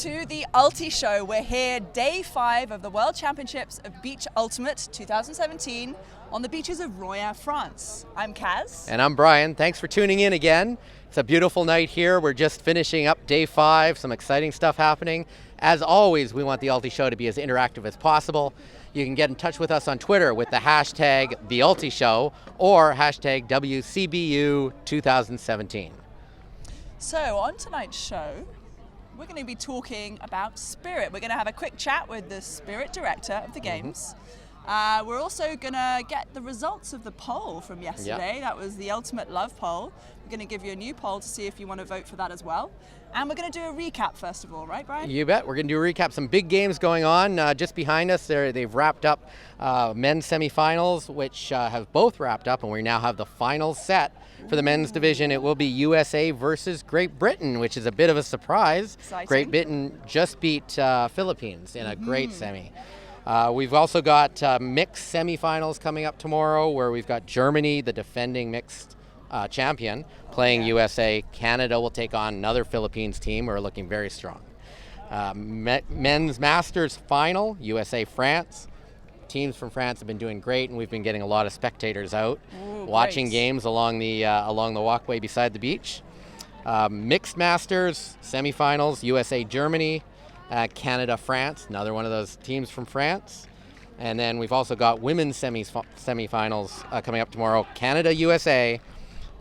to the Ulti Show. We're here day 5 of the World Championships of Beach Ultimate 2017 on the beaches of Royan, France. I'm Kaz. And I'm Brian. Thanks for tuning in again. It's a beautiful night here. We're just finishing up day 5, some exciting stuff happening. As always, we want the Ulti Show to be as interactive as possible. You can get in touch with us on Twitter with the hashtag #TheUltiShow or hashtag WCBU2017. So on tonight's show, we're going to be talking about Spirit. We're going to have a quick chat with the Spirit director of the games. We're also going to get the results of the poll from yesterday. Yep. That was the Ultimate Love poll. We're going to give you a new poll to see if you want to vote for that as well. And we're going to do a recap first of all, right, Brian? You bet. We're going to do a recap. Some big games going on just behind us. They've wrapped up men's semifinals, which have both wrapped up, and we now have the final set for the men's division. It will be USA versus Great Britain, which is a bit of a surprise. Exciting. Great Britain just beat Philippines in a great semi. We've also got mixed semifinals coming up tomorrow, where we've got Germany, the defending mixed champion, playing USA. Canada will take on another Philippines team who are looking very strong. Men's Masters final, USA France. Teams from France have been doing great, and we've been getting a lot of spectators out watching games along the walkway beside the beach. Mixed Masters semifinals, USA Germany, Canada France, another one of those teams from France. And then we've also got women's semifinals coming up tomorrow, Canada USA,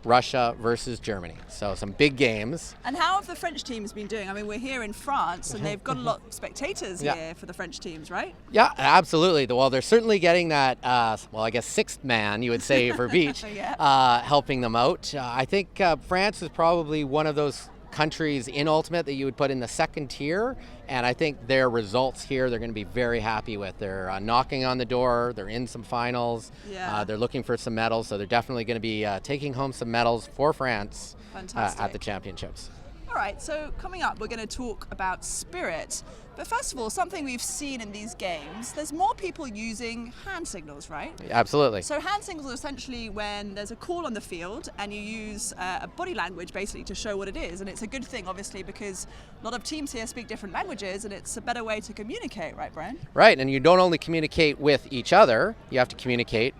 Russia versus Germany. So some big games. And how have the French teams been doing? I mean, we're here in France and they've got a lot of spectators here for the French teams, right? Yeah, absolutely. Well, they're certainly getting that, I guess sixth man, you would say, for beach, helping them out. I think France is probably one of those countries in Ultimate that you would put in the second tier, and I think their results here they're going to be very happy with. They're knocking on the door, they're in some finals, they're looking for some medals, so they're definitely going to be taking home some medals for France at the championships. All right, so coming up we're going to talk about Spirit, but first of all, something we've seen in these games, there's more people using hand signals, right? Absolutely. So hand signals are essentially when there's a call on the field and you use a body language basically to show what it is, and it's a good thing obviously because a lot of teams here speak different languages and it's a better way to communicate, right, Brian? Right, and you don't only communicate with each other, you have to communicate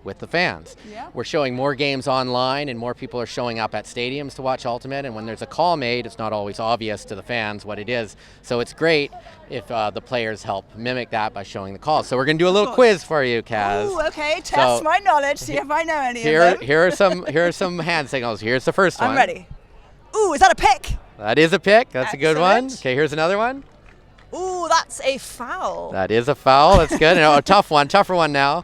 with the fans. Yeah. We're showing more games online and more people are showing up at stadiums to watch Ultimate, and when there's a call made, it's not always obvious to the fans what it is. So it's great if the players help mimic that by showing the calls. So we're going to do a little quiz for you, Kaz. Ooh, okay, test my knowledge, see if I know any of them. Here are some hand signals. Here's the first one. I'm ready. Ooh, is that a pick? That is a pick. That's a good one. Okay, here's another one. Ooh, that's a foul. That is a foul. That's good. A tougher one now.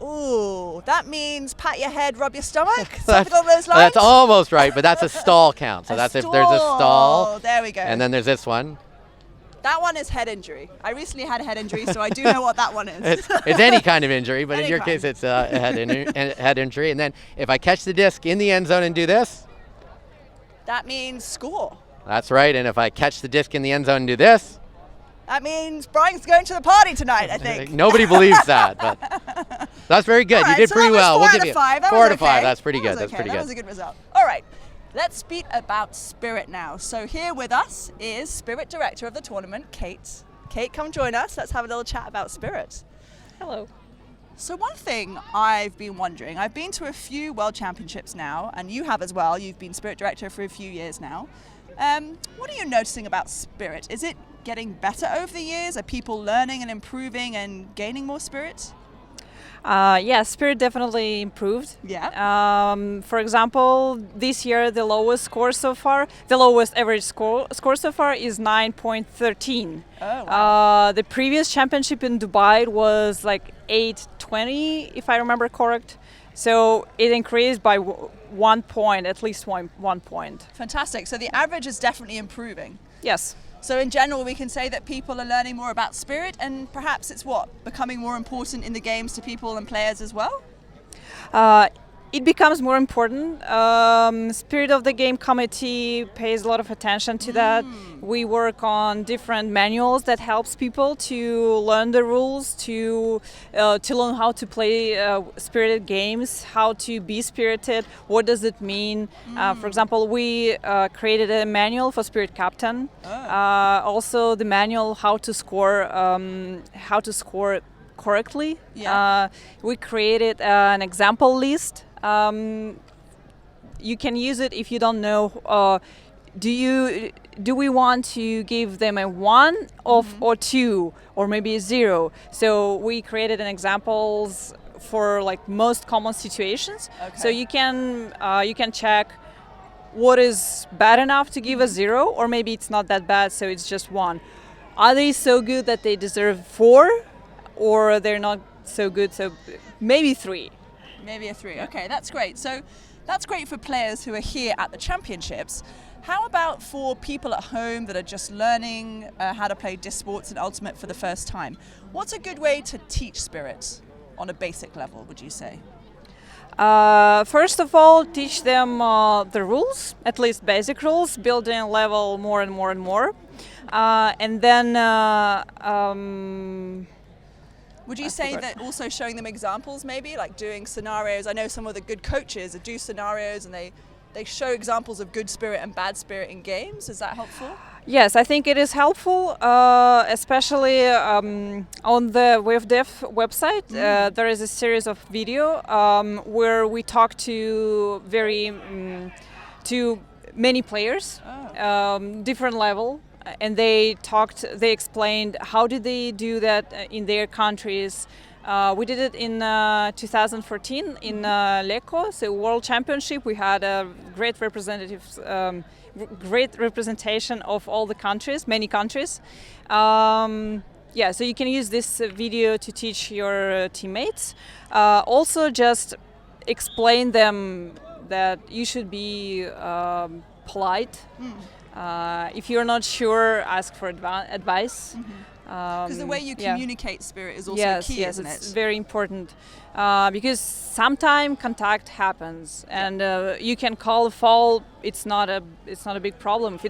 Ooh, that means pat your head, rub your stomach, something along those lines? That's almost right, but that's a stall count. So that's if there's a stall. There we go. And then there's this one. That one is head injury. I recently had a head injury, so I do know what that one is. It's any kind of injury, but in your case it's a head injury. And then if I catch the disc in the end zone and do this. That means score. That's right, and if I catch the disc in the end zone and do this. That means Brian's going to the party tonight, I think. Nobody believes that, but that's very good. You did pretty well. We'll give you 4 out of 5. 4 out of 5. That's pretty good. That's pretty good. That was a good result. All right, let's speak about Spirit now. So here with us is Spirit Director of the tournament, Kate. Kate, come join us. Let's have a little chat about Spirit. Hello. So one thing I've been wondering, I've been to a few World Championships now, and you have as well. You've been Spirit Director for a few years now. What are you noticing about Spirit? Is it getting better over the years? Are people learning and improving and gaining more Spirit? Yeah, Spirit definitely improved. Yeah. For example, this year the lowest average score so far is 9.13. Oh, wow. The previous championship in Dubai was like 8.20, if I remember correct. So it increased by 1 point, at least one point. Fantastic. So the average is definitely improving. Yes. So in general, we can say that people are learning more about Spirit, and perhaps it's becoming more important in the games to people and players as well? it becomes more important. Spirit of the Game committee pays a lot of attention to that. We work on different manuals that helps people to learn the rules, to learn how to play spirited games, how to be spirited, what does it mean. For example, we created a manual for Spirit Captain. Also the manual how to score correctly. We created an example list. You can use it if you don't know. Do we want to give them a 1 or 2 or maybe a 0? So we created an examples for like most common situations. Okay. So you can check what is bad enough to give a 0, or maybe it's not that bad, so it's just 1. Are they so good that they deserve 4, or they're not so good, so maybe 3? Maybe a 3. Okay, that's great. So that's great for players who are here at the championships. How about for people at home that are just learning how to play Disc Sports and Ultimate for the first time? What's a good way to teach Spirit on a basic level, would you say? First of all, teach them the rules, at least basic rules, building level more and more and more. And then would you say that also showing them examples, maybe like doing scenarios? I know some of the good coaches that do scenarios and they show examples of good spirit and bad spirit in games. Is that helpful? Yes, I think it is helpful, especially on the WFDF website. There is a series of video where we talk to to many players, different level. And they explained how did they do that in their countries. We did it in 2014 in Lecco, so World Championship. We had a great representation of all the countries, many countries. So you can use this video to teach your teammates. Also just explain them that you should be polite. If you're not sure, ask for advice. Because the way you communicate spirit is also key, isn't it? Yes, it's very important. Because sometimes contact happens, and you can call a foul. It's not a big problem if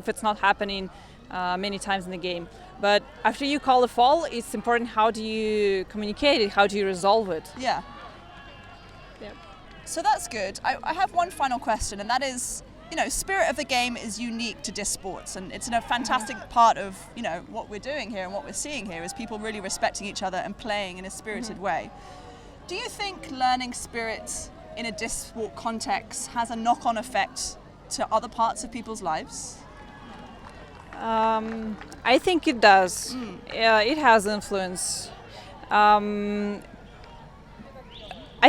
it's not happening many times in the game. But after you call a foul, it's important how do you communicate it, how do you resolve it. Yeah. So that's good. I have one final question, and that is, spirit of the game is unique to Disc Sports, and it's a fantastic part of, what we're doing here and what we're seeing here is people really respecting each other and playing in a spirited way. Do you think learning spirit in a Disc Sport context has a knock-on effect to other parts of people's lives? I think it does. It has influence. I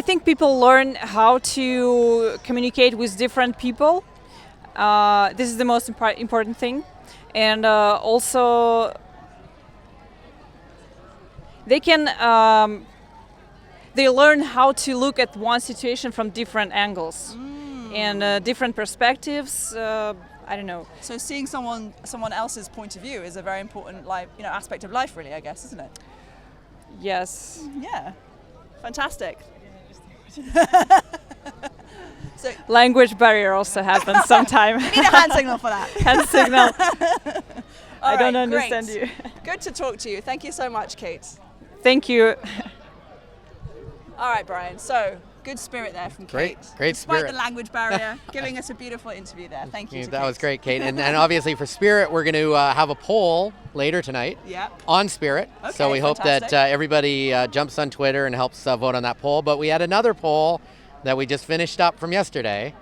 think people learn how to communicate with different people. This is the most important thing, and also they learn how to look at one situation from different angles and different perspectives. I don't know. So seeing someone else's point of view is a very important aspect of life, really, I guess, isn't it? Yes. Yeah. Fantastic. So language barrier also happens sometimes. We need a hand signal for that. Hand signal. I don't right, understand great. you. Good to talk to you. Thank you so much, Kate. Thank you. All right, Brian. So good spirit there from Kate. Great Despite spirit. the language barrier, giving us a beautiful interview there. Thank you. That was great, Kate. And obviously for spirit, we're going to have a poll later tonight on spirit. Okay, so we hope that everybody jumps on Twitter and helps vote on that poll. But we had another poll that we just finished up from yesterday.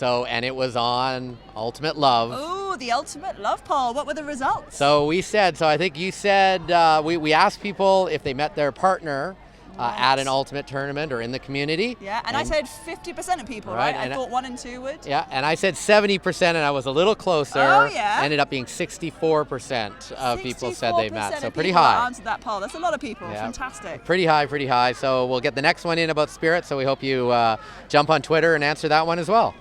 And it was on Ultimate Love. Ooh, the Ultimate Love poll. What were the results? So I think you said, we asked people if they met their partner at an Ultimate tournament or in the community. Yeah, and I said 50% of people, right? I thought 1 and 2 would. Yeah, and I said 70%, and I was a little closer. Oh, yeah. Ended up being 64% of people said they met, so pretty people high. Answered that poll. That's a lot of people. Yeah. Fantastic. Pretty high. So we'll get the next one in about spirit, so we hope you jump on Twitter and answer that one as well.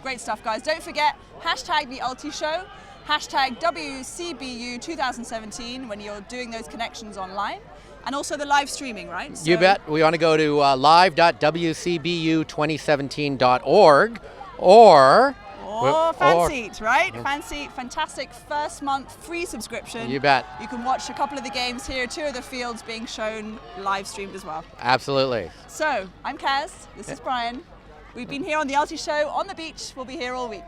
Great stuff, guys. Don't forget, hashtag the Ulti Show, hashtag WCBU2017 when you're doing those connections online. And also the live streaming, right? You bet. We want to go to live.wcbu2017.org or Fanseat, right? Fanseat, fantastic first month free subscription. You bet. You can watch a couple of the games here, 2 of the fields being shown live streamed as well. Absolutely. So, I'm Kaz, this is Brian. We've been here on the Ulti Show on the beach. We'll be here all week.